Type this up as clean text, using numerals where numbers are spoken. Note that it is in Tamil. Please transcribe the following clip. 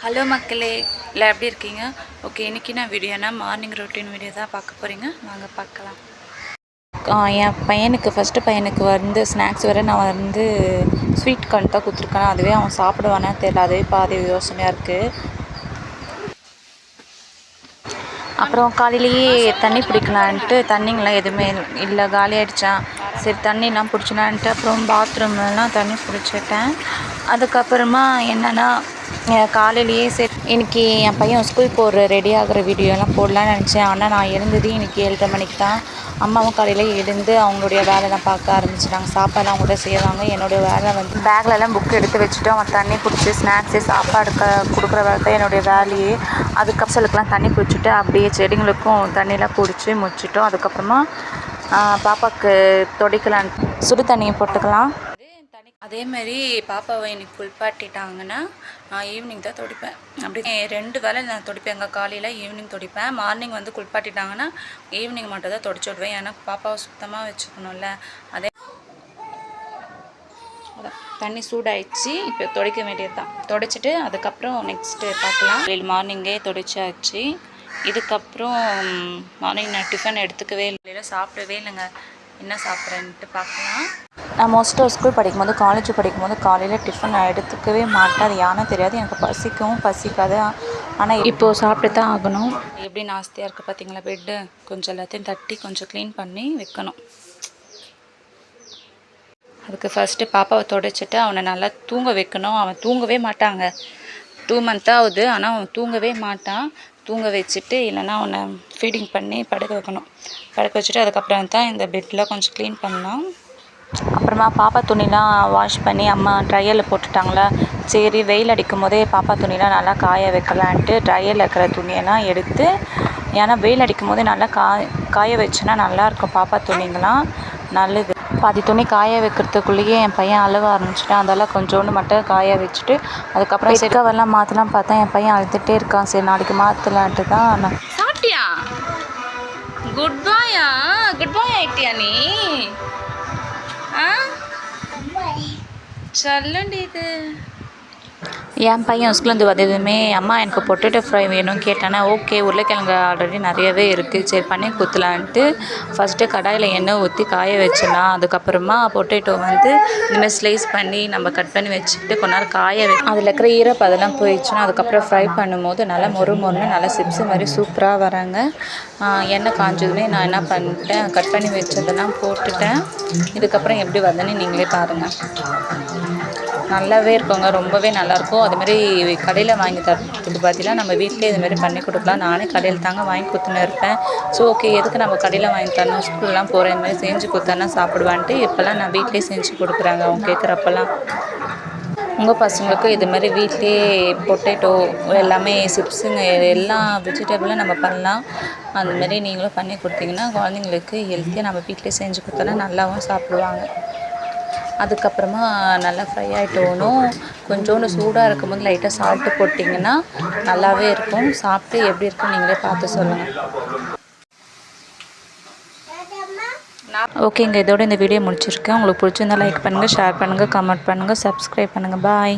ஹலோ மக்களே, எல்லாம் எப்படி இருக்கீங்க? ஓகே, இன்றைக்கி நான் வீடியோனா மார்னிங் ரொட்டீன் வீடியோ தான் பார்க்க போகிறீங்க. வாங்க பார்க்கலாம். என் பையனுக்கு ஃபஸ்ட்டு பையனுக்கு வந்து ஸ்நாக்ஸ் வர நான் வந்து ஸ்வீட் கார்ன் தான் கொடுத்துருக்கேன். அதுவே அவன் சாப்பிடுவானே தெரியல, அதுவே பாதி யோசனையாக இருக்குது. அப்புறம் காலையிலேயே தண்ணி பிடிக்கலான்ட்டு தண்ணிங்களாம் எதுவுமே இல்லை, காலி ஆகிடுச்சான். சரி தண்ணிலாம் பிடிச்சலான்ட்டு அப்புறம் பாத்ரூம்லாம் தண்ணி பிடிச்சிட்டேன். அதுக்கப்புறமா என்னென்னா காலையிலேயே சரி இன்றைக்கி என் பையன் ஸ்கூல் போகிற ரெடி ஆகிற வீடியோலாம் போடலான்னு நினச்சேன். ஆனால் நான் எழுந்தது இன்றைக்கி 7:30 மணிக்கு தான். அம்மாவும் காலையில் எழுந்து அவங்களுடைய வேலைலாம் பார்க்க ஆரம்பிச்சிட்டாங்க. சாப்பாடுலாம் அவங்க கூட செய்வாங்க. என்னுடைய வேலை வந்து பேக்லலாம் புக் எடுத்து வச்சுட்டு அவன் தண்ணி பிடிச்சி ஸ்நாக்ஸு சாப்பாடு கொடுக்குற வேலை தான் என்னுடைய வேலையே. அதுக்கப்புறம் தண்ணி பிடிச்சிட்டு அப்படியே செடிங்களுக்கும் தண்ணியெலாம் பிடிச்சி முடிச்சிட்டோம். அதுக்கப்புறமா பாப்பாவுக்கு துடைக்கலாம், சுடு தண்ணியை போட்டுக்கலாம். அதேமாரி பாப்பாவை இன்னைக்கு குளிப்பாட்டிட்டாங்கன்னா ஈவினிங் தான் துடைப்பேன். அப்படி 2 வேளை நான் துடைப்பேங்க. காலையில் ஈவினிங் துடைப்பேன். மார்னிங் வந்து குளிப்பாட்டிட்டாங்கன்னா ஈவினிங் மட்டும் தான் துடைச்சி விடுவேன். ஏன்னா பாப்பாவை சுத்தமாக வச்சுக்கணும்ல. அதே தண்ணி சூடாயிடுச்சு. இப்போ துடைக்க வேண்டியது தான். துடைச்சிட்டு அதுக்கப்புறம் நெக்ஸ்ட்டு பார்க்கலாம். மார்னிங்கே துடைச்சாச்சு. இதுக்கப்புறம் மார்னிங் நான் டிஃபன் எடுத்துக்கவே இல்லை, சாப்பிடவே இல்லைங்க. என்ன சாப்பிட்றேன்ட்டு பார்க்கலாம். நான் மோஸ்ட்டாக ஸ்கூல் படிக்கும்போது காலேஜ் படிக்கும்போது காலையில் டிஃபன் நான் எடுத்துக்கவே மாட்டேன். அது யானே தெரியாது, எனக்கு பசிக்கவும் பசிக்காது. ஆனால் இப்போது சாப்பிட்டு தான் ஆகணும். எப்படி நாஸ்தியாக இருக்குது பார்த்தீங்களா? பெட்டு கொஞ்சம் எல்லாத்தையும் தட்டி கொஞ்சம் க்ளீன் பண்ணி வைக்கணும். அதுக்கு ஃபஸ்ட்டு பாப்பாவை துடைச்சிட்டு அவனை நல்லா தூங்க வைக்கணும். அவன் தூங்கவே மாட்டாங்க. 2 மந்த் ஆகுது, ஆனால் அவன் தூங்கவே மாட்டான். தூங்க வச்சுட்டு இல்லைன்னா அவனை ஃபீடிங் பண்ணி படுக்க வைக்கணும். படுக்க வச்சுட்டு அதுக்கப்புறம் தான் இந்த பெட்லாம் கொஞ்சம் க்ளீன் பண்ணலாம். அப்புறமா பாப்பா துணிலாம் வாஷ் பண்ணி அம்மா ட்ரையரில் போட்டுட்டாங்களா. சரி வெயில் அடிக்கும் போதே பாப்பா துணிலாம் நல்லா காய வைக்கலான்ட்டு ட்ரையரில் இருக்கிற துணியெல்லாம் எடுத்து, ஏன்னா வெயில் அடிக்கும் போதே நல்லா காய வச்சுன்னா நல்லாயிருக்கும். பாப்பா துணிங்களாம் நல்லது. பாதி துணி காய வைக்கிறதுக்குள்ளேயே என் பையன் அழுவ ஆரம்பிச்சிட்டான். அதெல்லாம் கொஞ்சோண்டு மட்டும் காய வச்சுட்டு அதுக்கப்புறம் செக்கவெல்லாம் மாற்றலாம் பார்த்தா என் பையன் அழுதுகிட்டே இருக்கான். சரி நாளைக்கு மாற்றலான்ட்டு தான் நான். சாப்பிட்டியா? குட் பாயா? குட் பாய் ஆகிட்டியா நீ? சொல்லண்டி இது. என் பையன் ஸ்கூல்லேருந்து வந்ததுமே அம்மா எனக்கு பொட்டேட்டோ ஃப்ரை வேணும்னு கேட்டானே. ஓகே, உருளைக்கிழங்கு ஆல்ரெடி நிறையவே இருக்குது, சரி பண்ணி கொடுத்துலான்ட்டு ஃபஸ்ட்டு கடாயில் எண்ணெய் ஊற்றி காய வச்சிடலாம். அதுக்கப்புறமா பொட்டேட்டோ வந்து இந்தமாதிரி ஸ்லைஸ் பண்ணி நம்ம கட் பண்ணி வச்சுட்டு கொஞ்ச நேரம் காய அதில் இருக்கிற ஈரப்பதெல்லாம் போயிடுச்சுன்னா அதுக்கப்புறம் ஃப்ரை பண்ணும்போது நல்லா மொறுன்னு நல்லா சிப்ஸு மாதிரி சூப்பராக வராங்க. எண்ணெய் காஞ்சதுமே நான் என்ன பண்ணிட்டேன், கட் பண்ணி வச்சதெல்லாம் போட்டுட்டேன். இதுக்கப்புறம் எப்படி வருதுன்னு நீங்களே பாருங்கள். நல்லாவே இருக்குங்க, ரொம்பவே நல்லாயிருக்கும். அதுமாரி கடையில் வாங்கி தரத்துக்கு பார்த்தீங்கன்னா நம்ம வீட்டிலே இதுமாரி பண்ணி கொடுக்கலாம். நானே கடையில் தாங்க வாங்கி கொடுத்துன்னு இருப்பேன். ஸோ ஓகே, எதுக்கு நம்ம கடையில் வாங்கி தரணும், ஸ்கூல்லாம் போகிற இதுமாதிரி செஞ்சு கொடுத்தோன்னா சாப்பிடுவான்ட்டு இப்போல்லாம் நான் வீட்டிலே செஞ்சு கொடுக்குறாங்க அவங்க கேட்குறப்பெல்லாம். உங்கள் பசங்களுக்கு இதுமாதிரி வீட்டிலே பொட்டேட்டோ எல்லாமே சிப்ஸுங்க எல்லா வெஜிடபிளும் நம்ம பண்ணலாம். அதுமாரி நீங்களும் பண்ணி கொடுத்தீங்கன்னா குழந்தைங்களுக்கு ஹெல்த்தியாக நம்ம வீட்டிலே செஞ்சு கொடுத்தோன்னா நல்லாவும் சாப்பிடுவாங்க. அதுக்கப்புறமா நல்லா ஃப்ரை ஆகிட்டோனும் கொஞ்சோண்டு சூடாக இருக்கும்போது லைட்டாக சால்ட்டு போட்டிங்கன்னா நல்லாவே இருக்கும். சாப்பிட்டு எப்படி இருக்குன்னு நீங்களே பார்த்து சொல்லுங்கள். ஓகேங்க, இதோட இந்த வீடியோ முடிச்சிருக்கேன். உங்களுக்கு பிடிச்சிருந்தா லைக் பண்ணுங்கள், ஷேர் பண்ணுங்கள், கமெண்ட் பண்ணுங்கள், சப்ஸ்கிரைப் பண்ணுங்கள். பாய்.